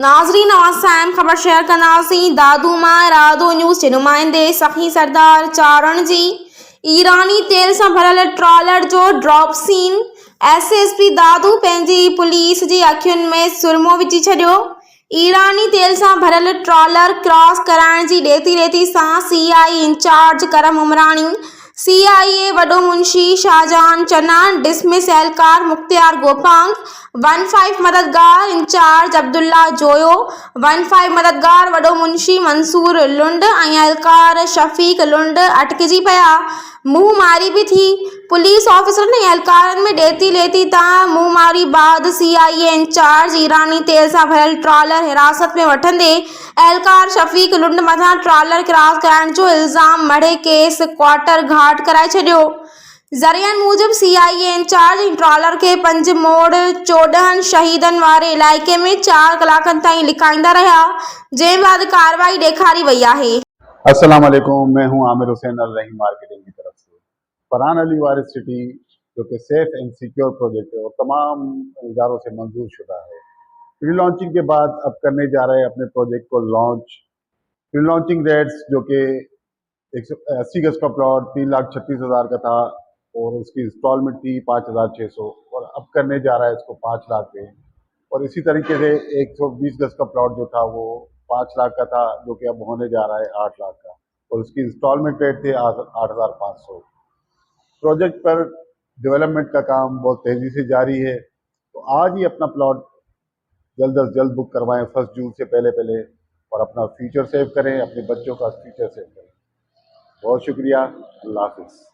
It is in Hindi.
नाजरीन नवाज साहब खबर शेयर कंदासीं। दादूमा रादो न्यूज़ जे नुमाइंदे सखी सरदार चारण जी ईरानी तेल सां भरियल ट्रॉलर जो ड्रॉप सीन। एसएसपी दादू पंहिंजी पुलिस जी अखियुनि में सुरमो विझी छॾियो। ईरानी तेल सां भरियल ट्रॉलर क्रॉस कराइण जी ॾेती रेती सां सीआई इंचार्ज करम उमराणी, सीआईए वॾो मुंशी शाहजहान चन्ना, डिसमिस एहलकार मुख्तियार गोपांग, 15 मददगार इंचार्ज अब्दुल्ला जोयो, 15 मददगार वॾो मुंशी मंसूर लुंड ऐं एहलकार शफ़ीक लुंड अटकिजी पिया। मुंहुं मारी भी थी। पुलिस ऑफिसरनि ऐं एहलकारनि में ॾेती लेती तां मुंहुं मारी बाद सीआईए इंचार्ज ईरानी तेल सां भरियल ट्रॉलर हिरासत में वठंदे एहलकार शफ़ीक लुंड मथां ट्रॉलर क्रॉस कराइण जो इल्ज़ाम मढ़े केस क्वार्टर घाट कराए छॾियो। ज़रियनि मूजिब सीआईए इंचार्ज ट्रॉलर के 5 मोड़ 14 शहीदनि वारे इलाइक़े में 4 कलाकनि ताईं लिकाईंदा रहिया, जंहिं बाद कार्रवाई ॾेखारी वई आहे। अस्सलाम वालेकुम, मैं हूं आमिर हुसैन अल रहीम मार्केटिंग की तरफ से। फरहान अली वारिस सिटी जो कि सेफ एंड सिक्योर प्रोजेक्ट है और तमाम इदारों से मंजूर शुदा है, प्री लॉन्चिंग के बाद अब करने जा रहे हैं अपने प्रोजेक्ट को लॉन्च। प्री लॉन्चिंग रेट्स जो कि 180 गज का प्लॉट 3,36,000 का था और उसकी इंस्टॉलमेंट थी 5,600 और अब करने जा रहा है इसको 5 लाख पे। और इसी तरीके से 120 गज का प्लॉट जो था वो 5 लाख का था, जो कि अब होने जा रहा है 8 लाख का और उसकी इंस्टॉलमेंट रेट थे 8,500। प्रोजेक्ट पर डेवलपमेंट का काम बहुत तेज़ी से जारी है, तो आज ही अपना प्लॉट जल्द अज जल्द बुक करवाएं 1 जून से पहले पहले और अपना फ्यूचर सेव करें, अपने बच्चों का फ्यूचर सेव करें। बहुत शुक्रिया। अल्लाह हाफिज़।